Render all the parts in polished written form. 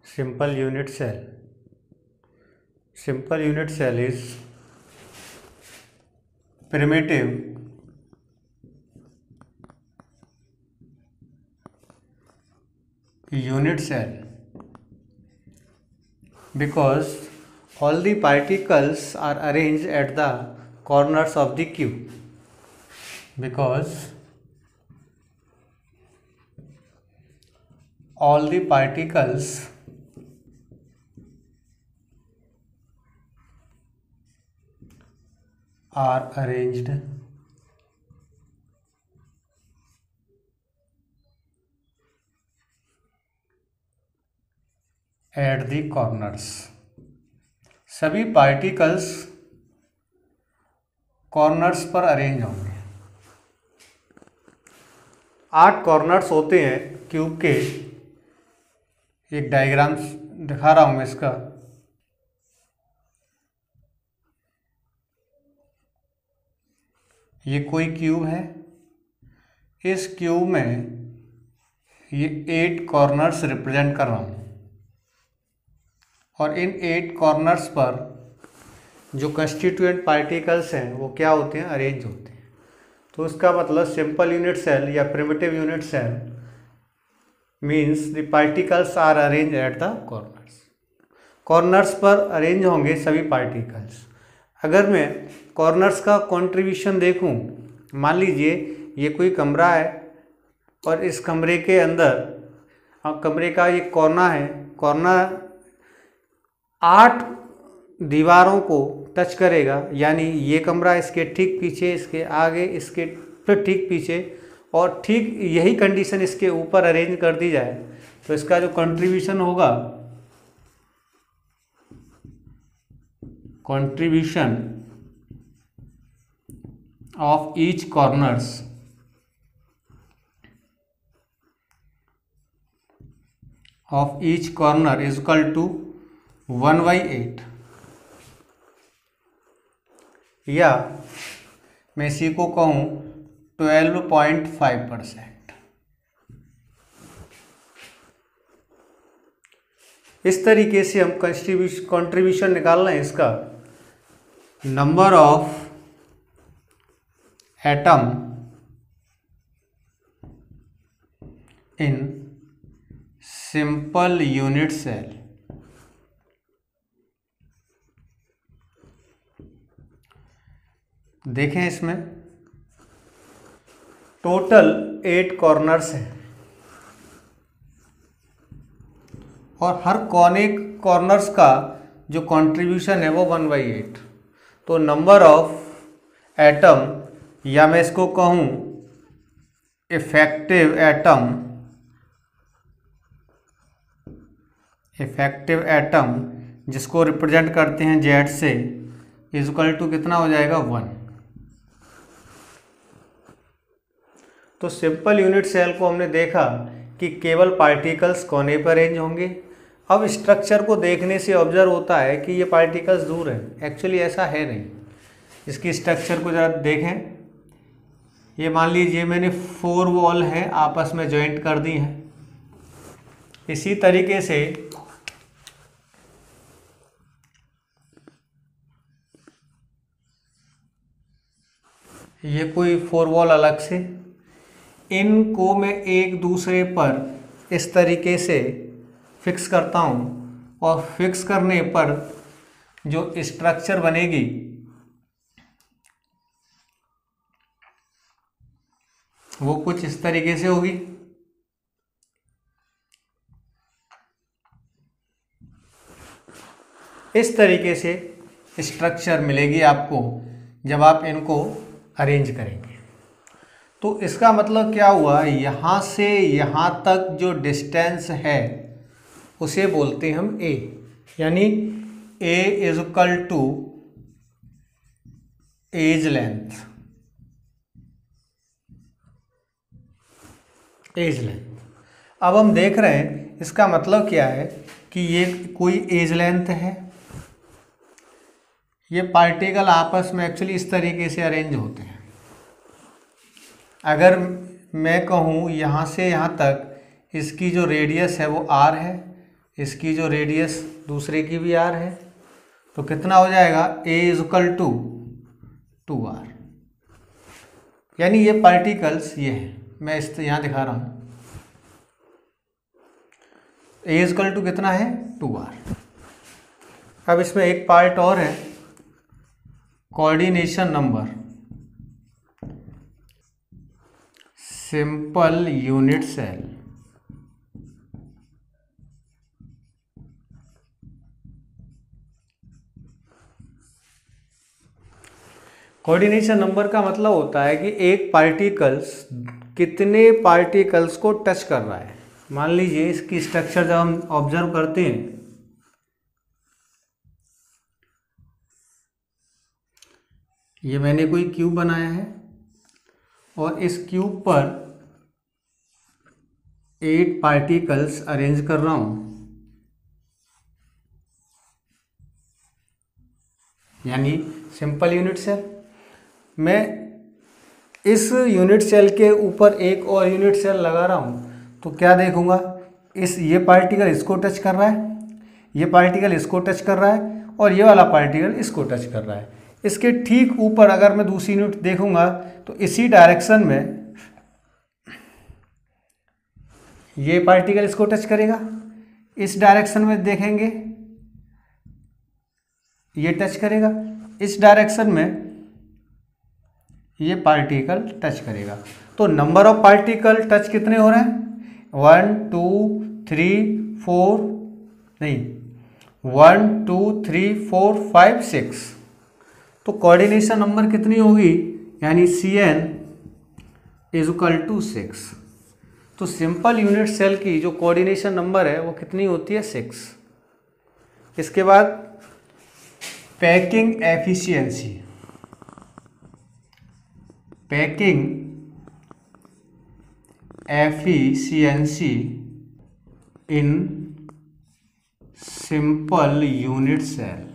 Simple unit cell. Simple unit cell is primitive unit cell because all the particles are arranged at the corners of the cube. Because all the particles are arranged at the corners. सभी particles corners पर arrange होंगे। 8 corners होते हैं cube के। एक diagram दिखा रहा हूं मैं इसका। ये कोई क्यूब है। इस क्यूब में ये 8 कॉर्नर्स रिप्रेजेंट कर रहा हूं और इन 8 कॉर्नर्स पर जो कंस्टिट्यूएंट पार्टिकल्स हैं वो क्या होते हैं, अरेंज होते हैं। तो इसका मतलब सिंपल यूनिट सेल या primitive unit cell means the particles are arrange at the corners. Corners पर अरेंज होंगे सभी पार्टिकल्स। अगर मैं कॉर्नर्स का कंट्रीब्यूशन देखूं, मान लीजिए ये कोई कमरा है और इस कमरे के अंदर कमरे का ये कोना है। कोना 8 दीवारों को टच करेगा, यानी ये कमरा इसके ठीक पीछे, इसके आगे, इसके फिर ठीक पीछे, और ठीक यही कंडीशन इसके ऊपर अरेंज कर दी जाए तो इसका जो कंट्रीब्यूशन होगा, contribution of each corners is equal to 1/8, या मैं इसी को कहूं 12.5%। इस तरीके से हम कंट्रीब्यूशन निकाल रहे हैं इसका। Number of atom in simple unit cell देखें, इसमें टोटल 8 कॉर्नर्स हैं और हर कॉर्नर्स का जो कंट्रीब्यूशन है वो 1/8। तो नंबर ऑफ एटम, या मैं इसको कहूं इफेक्टिव एटम जिसको रिप्रेजेंट करते हैं जेड से, इज इक्वल टू कितना हो जाएगा, 1। तो सिंपल यूनिट सेल को हमने देखा कि केवल पार्टिकल्स कोने पर अरेंज होंगे। अब स्ट्रक्चर को देखने से ऑब्जर्व होता है कि ये पार्टिकल्स दूर हैं। एक्चुअली ऐसा है नहीं। इसकी स्ट्रक्चर को ज़रा देखें। ये मान लीजिए मैंने 4 वॉल हैं आपस में जॉइंट कर दी हैं। इसी तरीके से ये कोई 4 वॉल अलग से, इनको मैं एक दूसरे पर इस तरीके से फिक्स करता हूँ और फिक्स करने पर जो स्ट्रक्चर बनेगी वो कुछ इस तरीके से होगी। इस तरीके से स्ट्रक्चर मिलेगी आपको जब आप इनको अरेंज करेंगे। तो इसका मतलब क्या हुआ, यहाँ से यहाँ तक जो डिस्टेंस है उसे बोलते हैं हम ए, यानी a is equal to edge length. अब हम देख रहे हैं इसका मतलब क्या है कि ये कोई एज लेंथ है। ये पार्टिकल आपस में एक्चुअली इस तरीके से अरेंज होते हैं। अगर मैं कहूँ यहाँ से यहाँ तक इसकी जो रेडियस है वो r है इसकी जो रेडियस दूसरे की भी आर है, तो कितना हो जाएगा ए इज इक्वल टू 2r। यानी ये पार्टिकल्स ये है, मैं इस यहाँ दिखा रहा हूँ, ए इज इक्वल टू कितना है 2r। अब इसमें एक पार्ट और है, coordination number, simple unit cell. Coordination number का मतलब होता है कि एक पार्टिकल्स कितने पार्टिकल्स को टच कर रहा है। मान लीजिए इसकी स्ट्रक्चर जब हम ऑब्जर्व करते हैं, ये मैंने कोई क्यूब बनाया है और इस क्यूब पर 8 पार्टिकल्स अरेंज कर रहा हूं, यानी सिंपल यूनिट सेल। मैं इस यूनिट सेल के ऊपर एक और यूनिट सेल लगा रहा हूं, तो क्या देखूंगा, ये पार्टिकल इसको टच कर रहा है, ये पार्टिकल इसको टच कर रहा है और ये वाला पार्टिकल इसको टच कर रहा है। इसके ठीक ऊपर अगर मैं दूसरी यूनिट देखूंगा तो इसी डायरेक्शन में ये पार्टिकल इसको टच करेगा, इस डायरेक्शन में देखेंगे ये टच करेगा, इस डायरेक्शन में ये पार्टिकल टच करेगा। तो नंबर ऑफ पार्टिकल टच कितने हो रहे हैं, 1 2 3 4 नहीं 1 2 3 4 5 6। तो कोऑर्डिनेशन नंबर कितनी होगी, यानी Cn इज इक्वल टू 6। तो सिंपल यूनिट सेल की जो कोऑर्डिनेशन नंबर है वो कितनी होती है, 6। इसके बाद packing efficiency, packing efficiency in simple unit cell.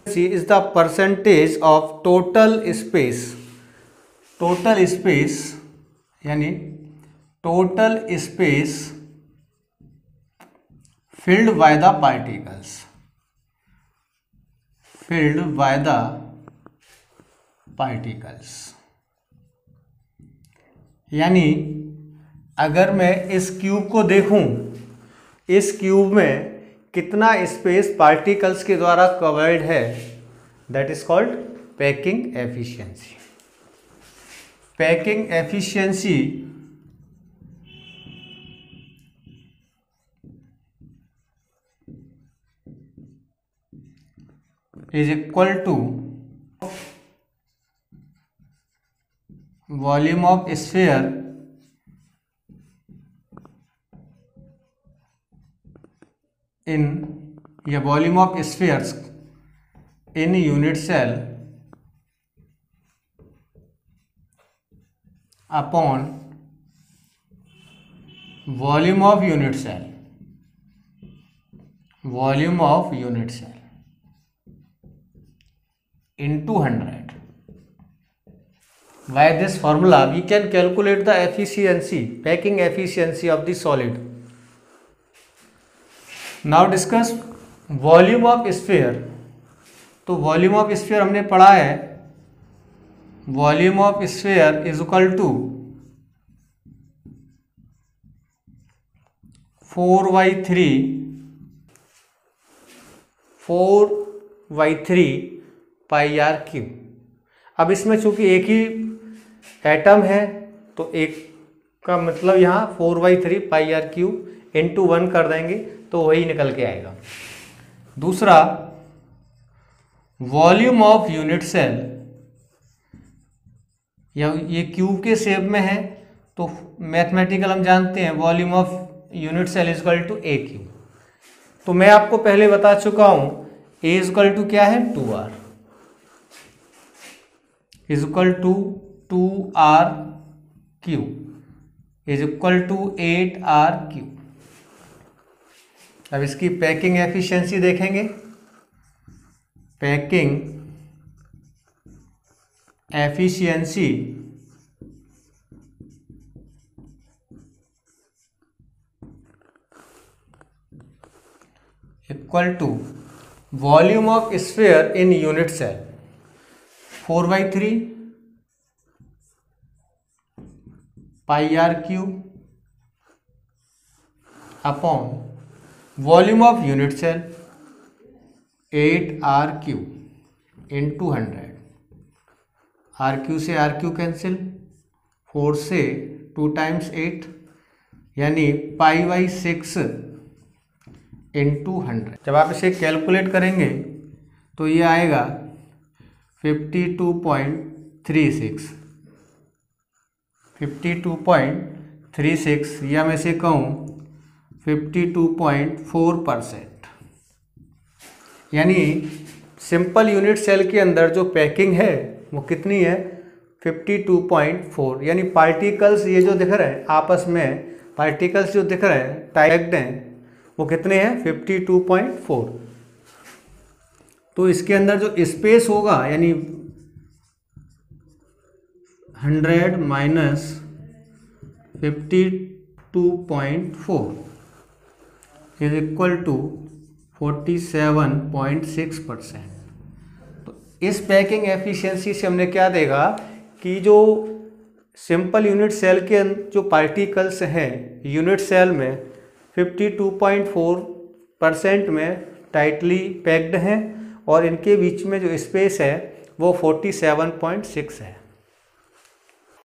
C is the percentage of total space, total space यानी total space filled by the particles, filled by the particles। यानी अगर मैं इस क्यूब को देखूं, इस क्यूब में कितना स्पेस पार्टिकल्स के द्वारा कवर्ड है, that is called packing efficiency. Packing efficiency is equal to volume of sphere in या volume of spheres in unit cell upon volume of unit cell, volume of unit cell into 100. By this formula we can calculate the efficiency, packing efficiency of the solid. Now discuss volume of sphere. तो volume of sphere हमने पढ़ा है, volume of sphere is equal to 4/3 pi r cube. अब इसमें चूंकि एक ही atom है तो एक का मतलब यहाँ 4/3 पाई आर क्यूब इंटू 1 कर देंगे तो वही निकल के आएगा। दूसरा वॉल्यूम ऑफ यूनिट सेल, या ये क्यूब के शेप में है तो मैथमेटिकल हम जानते हैं volume of unit cell is equal to a cube. तो मैं आपको पहले बता चुका हूं ए इज इक्वल टू क्या है 2r is equal to 2r cube is equal to 8r cube. अब इसकी पैकिंग एफिशिएंसी देखेंगे, packing efficiency equal to volume of sphere in unit cell 4/3 πr³ upon volume of unit cell 8r³ into 100। r³ से r³ cancel, 4 से 2 times 8 यानी π/6 into 100। जब आप इसे calculate करेंगे तो ये आएगा 52.36 या मैं से कहूँ 52.4%। यानी सिंपल यूनिट सेल के अंदर जो पैकिंग है वो कितनी है 52.4, यानी पार्टिकल्स ये जो दिख रहे हैं आपस में, पार्टिकल्स जो दिख रहे हैं टाइप्ड हैं वो कितने हैं 52.4। तो इसके अंदर जो स्पेस होगा यानी 100 माइनस 52.4 इज इक्वल टू 47.6%। तो इस पैकिंग एफिशिएंसी से हमने क्या देखा कि जो सिंपल यूनिट सेल के जो पार्टिकल्स हैं यूनिट सेल में 52.4% में टाइटली पैक्ड हैं और इनके बीच में जो स्पेस है वो 47.6 है।